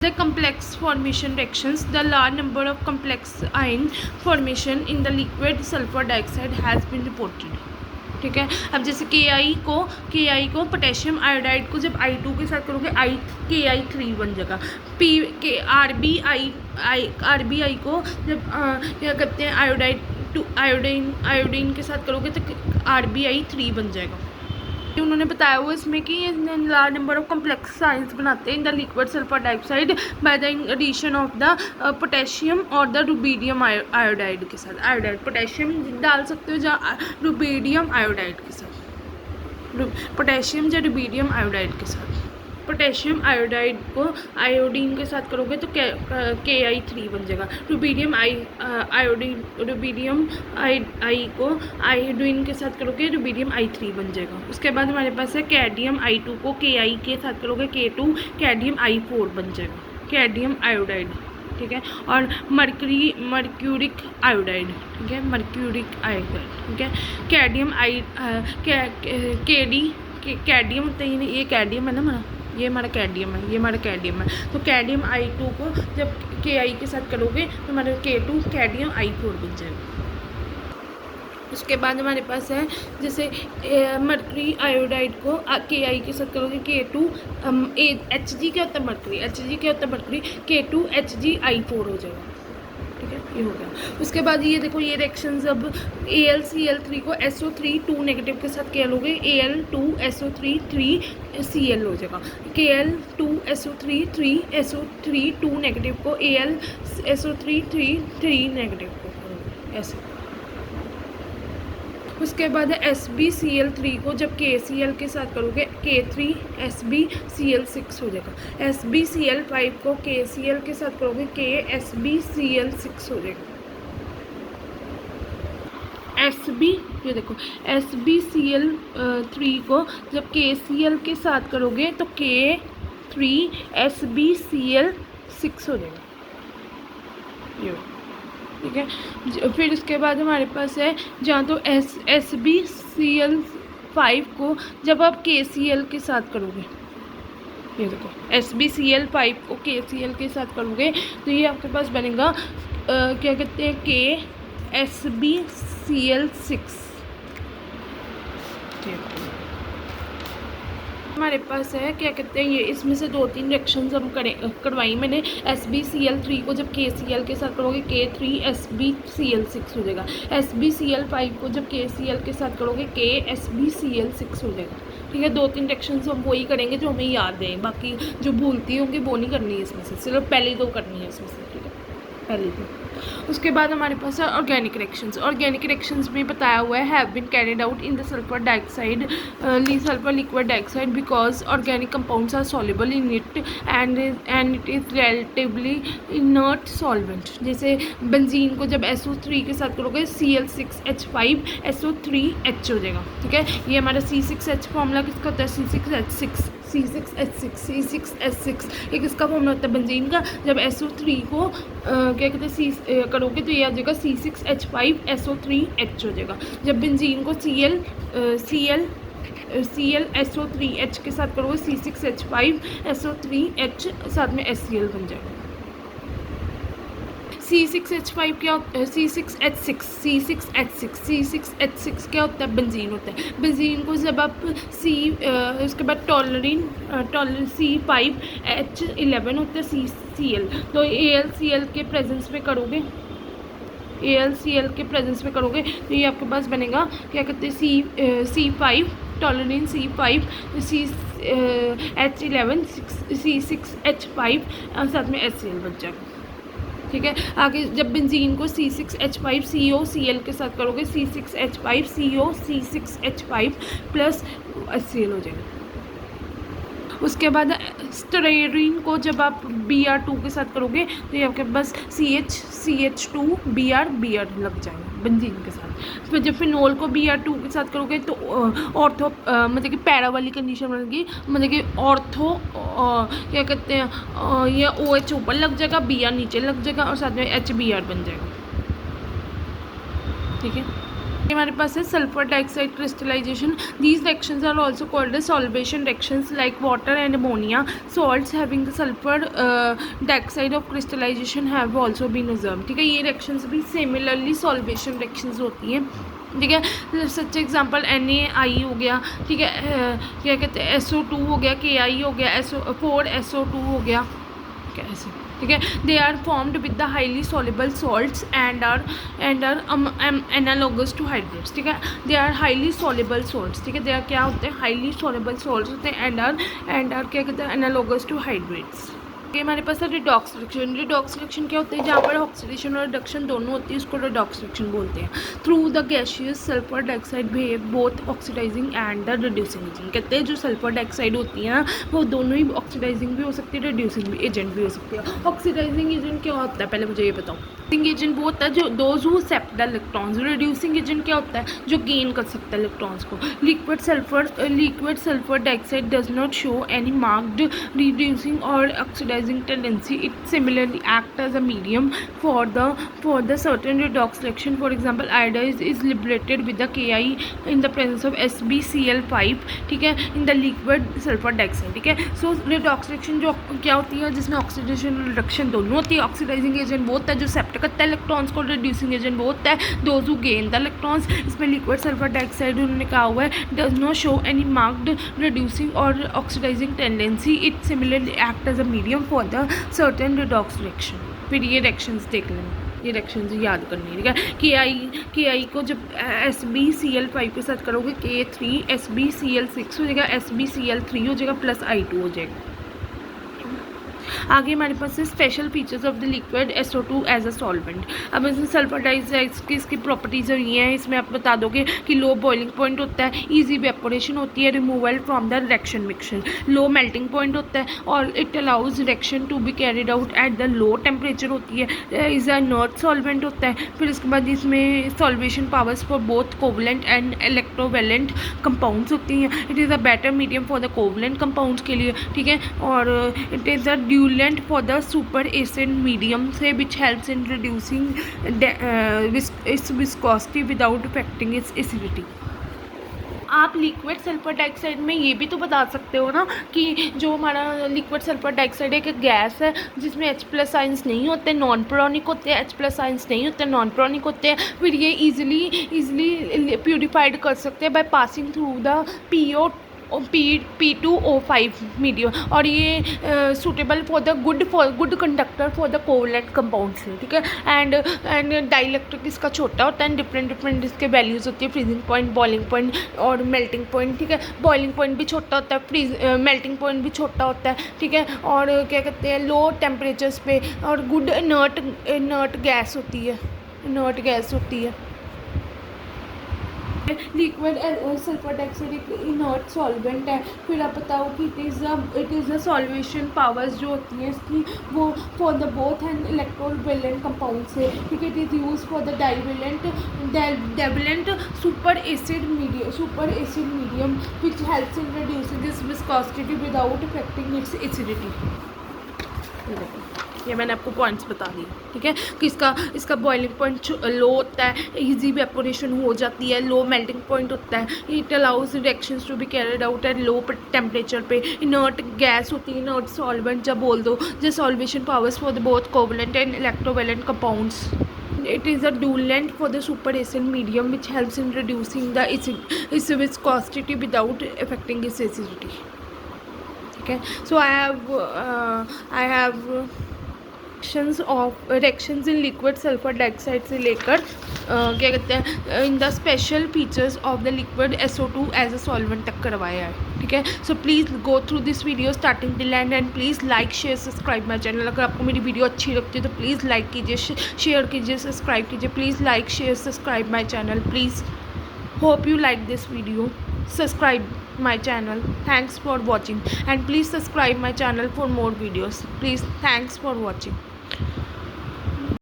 The complex formation reactions, the large number of complex ion formation in the liquid sulfur dioxide has been reported. ठीक है। अब जैसे के आई को potassium iodide को जब I2 के साथ करोगे KI3 बन जाएगा। पी के आर बी आई को जब क्या करते हैं आयोडीन के साथ करोगे तो RbI3 बन जाएगा। उन्होंने बताया हुआ इसमें कि large number of complex ions बनाते हैं in the liquid sulphur dioxide by the addition of the potassium और द रुबीडियम आयोडाइड के साथ। आयोडाइड पोटेशियम डाल सकते हो या रुबीडियम आयोडाइड के साथ, पोटेशियम या रुबीडियम आयोडाइड के साथ। पोटेशियम आयोडाइड को आयोडीन के साथ करोगे तो KI3 बन जाएगा। रुबीडियम आई को आयोडीन के साथ करोगे रुबीडियम I3 बन जाएगा। उसके बाद हमारे पास है कैडमियम I2 को KI के साथ करोगे K2 कैडमियम I4 बन जाएगा, कैडमियम आयोडाइड। ठीक है। और मर्क्यूरिक आयोडाइड, ठीक है, मर्क्यूरिक आयोडाइड। ठीक है। कैडमियम कैडमियम होता है, ये कैडमियम है ना हमारा, ये हमारा कैडमियम है, ये हमारा कैडमियम है। तो कैडमियम I2 को जब KI के साथ करोगे तो हमारा K2 कैडमियम I4 बन जाएगा। उसके बाद हमारे पास है जैसे मर्करी आयोडाइड को KI के साथ करोगे K2 Hg क्या होता है मर्करी, Hg क्या होता है मर्करी, K2 HgI4 हो जाएगा। ठीक है, ये हो गया। उसके बाद ये देखो ये रिएक्शंस अब AlCl3 को SO3 2 नेगेटिव के साथ क्या लोगे Al2SO3 3Cl हो जाएगा। Kl2SO3 3SO3 2 नेगेटिव को AlSO3 3 नेगेटिव को ऐसे। उसके बाद SbCl3 को जब KCl के साथ करोगे K3SbCl6 हो जाएगा। SbCl5 को KCl के साथ करोगे KSbCl6 हो जाएगा। ये देखो SbCl3 को जब KCl के साथ करोगे तो K3SbCl6 हो जाएगा। ये ठीक है। फिर उसके बाद हमारे पास है जहाँ तो SbCl5 को जब आप KCl के साथ करोगे, ये देखो SbCl5 को KCl के साथ करोगे तो ये आपके पास बनेगा क्या कहते हैं KSbCl6। हमारे पास है क्या कहते हैं ये, इसमें से 2-3 रिएक्शंस हम करवाई मैंने। SbCl3 को जब KCl के साथ करोगे K3SbCl6 हो जाएगा। SbCl5 को जब KCl के साथ करोगे KSbCl6 हो जाएगा। ठीक है। 2-3 रिएक्शंस हम वही करेंगे जो हमें याद है, बाकी जो भूलती होंगी वो नहीं करनी है इसमें से, सिर्फ पहली 2 करनी है इसमें से। ठीक है, पहली 2। उसके बाद हमारे पास है ऑर्गेनिक रिएक्शंस। ऑर्गेनिक रिएक्शंस में बताया हुआ है have been carried out in the sulphur dioxide sulphur liquid dioxide because organic compounds are soluble in it and it is relatively inert solvent. जैसे बेंजीन को जब SO3 के साथ करोगे Cl6H5SO3H हो जाएगा। ठीक है। ये हमारा C6H फॉर्मूला किसका होता है C6H6 ये किसका फॉर्मूला होता है बेंजीन का। जब SO3 को क्या कहते हैं करोगे तो ये आ जाएगा C6H5SO3H हो जाएगा। जब बेंजीन को ClSO3H के साथ करोगे C6H5SO3H साथ में HCl बन जाएगा। C6H5 क्या होता है C6H6 क्या होता है बेंजीन होता है। बेंजीन को जब आप उसके बाद टॉलरिन C5H11 होता है CCl, तो AlCl के प्रेजेंस में करोगे तो ये आपके पास बनेगा क्या कहते हैं C5 टॉलरिन C5 H11 C6H5 साथ में HCl बच जाएगा। ठीक है। आगे जब बेंजीन को C6H5COCl के साथ करोगे C6H5CO C6H5 प्लस HCl हो जाएगा। उसके बाद स्टेरीन को जब आप Br2 के साथ करोगे तो ये आपके पास CH2 Br लग जाएगा बेंजीन के साथ। फिर जब फिनोल को Br2 के साथ करोगे तो ऑर्थो मतलब कि पैरा वाली कंडीशन बनेगी, मतलब कि ऑर्थो क्या कहते हैं ये OH ऊपर लग जाएगा, Br नीचे लग जाएगा और साथ में HBr बन जाएगा। ठीक है। हमारे पास है sulphur dioxide crystallization. These reactions are also called as solvation reactions like water and ammonia. Salts having the sulphur dioxide of crystallization have also been observed. ठीक है, ये रिएक्शंस भी सिमिलरली सॉल्वेशन रिएक्शंस होती हैं. ठीक है, सच एग्जांपल NaI हो गया. ठीक है, क्या कहते हैं SO2 हो गया, KI हो गया, SO4SO2 हो गया. ऐसे. ठीक है, they are formed with the highly soluble salts and are analogous to hydrates. ठीक है, they are highly soluble salts. ठीक है, दे आर क्या होते हैं, हाईली सॉल्युबल सॉल्ट्स होते हैं एंड आर क्या कहते हैं, एनालोगस टू हाइड्रेट्स. ये हमारे पास है रिडॉक्स रिएक्शन. रिडॉक्स रिएक्शन क्या होता है, जहाँ पर ऑक्सीडेशन और रिडक्शन दोनों होती है, उसको रिडॉक्स रिएक्शन बोलते हैं. Through the gaseous sulphur dioxide behave both oxidizing and the reducing agent. कहते हैं जो सल्फर डाइऑक्साइड होती है ना, वो दोनों ही ऑक्सीडाइजिंग भी हो सकती है, रिड्यूसिंग भी एजेंट भी हो सकती है. ऑक्सीडाइजिंग एजेंट क्या होता है, पहले मुझे ये बताओ. एजेंट वो होता है जो those who accept the electrons. Reducing agent क्या होता है, जो गेन कर सकता है इलेक्ट्रॉन्स को. Liquid sulphur dioxide does not show any marked reducing और oxidising tendency. It similarly act as a medium for the certain redox reaction. For example, iodide is liberated with the Ki in the presence of SbCl5. ठीक है, in the liquid sulfur dioxide. ठीक है, so redox reaction जो क्या होती है, जिसमें oxidation reduction दोनों होती है. ऑक्सीडाइजिंग एजेंट वो होता है जो सेप्ट करता है इलेक्ट्रॉन्स को. रिड्यूसिंग एजेंट वो होता है those who gain the electrons. इसमें लिक्विड सल्फर डाइऑक्साइड उन्होंने कहा हुआ है does not show any marked reducing और oxidising tendency. It similarly act as a medium for the certain redox reaction. फिर ये रिएक्शंस देख लेना, ये रिएक्शंस याद करनी है. ठीक है, KI को जब SbCl5 के साथ करोगे K3 SbCl6 हो जाएगा, SbCl3 हो जाएगा, प्लस I2 हो जाएगा. आगे हमारे पास है special features of the liquid SO2 as a solvent. अब इसमें सल्फर डाइऑक्साइड की इसकी प्रॉपर्टीज ये हैं. इसमें आप बता दोगे कि लो बॉइलिंग पॉइंट होता है, इजी वेपोरेशन होती है, removal from the reaction mixture, low melting point होता है और it allows reaction to be carried out at the low temperature होती है. इज अ इनर्ट सॉल्वेंट होता है. फिर इसके बाद इसमें solvation powers for both covalent and electrovalent compounds होती हैं. It is a better medium for the covalent compounds के लिए. ठीक है, और it is a diluent for the super acid medium से which helps in reducing its viscosity without affecting its acidity. आप liquid sulphur dioxide में ये भी तो बता सकते हो ना कि जो हमारा लिक्विड सल्फर डाइऑक्साइड एक गैस है जिसमें H+ आयंस नहीं होते, नॉन प्रोनिक होते हैं. H+ आयंस नहीं होते, नॉन प्रोनिक होते हैं. फिर ये इजीली प्यूरिफाइड कर सकते हैं by passing through the P2O5 medium. और ये suitable for the good conductor for the covalent compounds है. ठीक है, एंड डाइलेक्ट्रिक इसका छोटा होता है. डिफरेंट इसके वैल्यूज़ होती है, फ्रीजिंग पॉइंट, बॉइलिंग पॉइंट और मेल्टिंग पॉइंट. ठीक है, बॉइलिंग पॉइंट भी छोटा होता है, मेल्टिंग पॉइंट भी छोटा होता है. ठीक है, और क्या कहते हैं, लो टेम्परेचर्स पे और गुड इनर्ट गैस होती है. लिक्विड सल्फर डाइऑक्साइड एक इनर्ट सॉल्वेंट है. फिर आप बताओ कि it is the solvation powers जो होती हैं इसकी वो for the both and electrovalent compound से. ठीक है, it is use for the divalent super acid medium which helps in reducing this viscosity without affecting its acidity. ये मैंने आपको पॉइंट्स बता दिए. ठीक है, कि इसका बॉइलिंग पॉइंट लो होता है, इजी वेपोरेशन हो जाती है, लो मेल्टिंग पॉइंट होता है. It allows reactions to be carried out at low temperature पे. इनर्ट गैस होती है, इनर्ट सॉल्वेंट जब बोल दो. The solvation powers for the both covalent and electrovalent compounds. It is a diluent for the super acid medium which helps in reducing the its viscosity without affecting its acidity. Okay, so I have reactions in liquid sulphur dioxide से लेकर क्या कहते हैं in the special features of the liquid SO2 as a solvent तक करवाया है. ठीक है, so please go through this video starting till end please like share subscribe my channel. अगर आपको मेरी वीडियो अच्छी लगती है तो प्लीज़ लाइक कीजिए, शेयर कीजिए, सब्सक्राइब कीजिए. Please like share subscribe my channel. Please hope you like this video. Subscribe my channel. Thanks for watching and please subscribe my channel for more videos. Please, thanks for watching.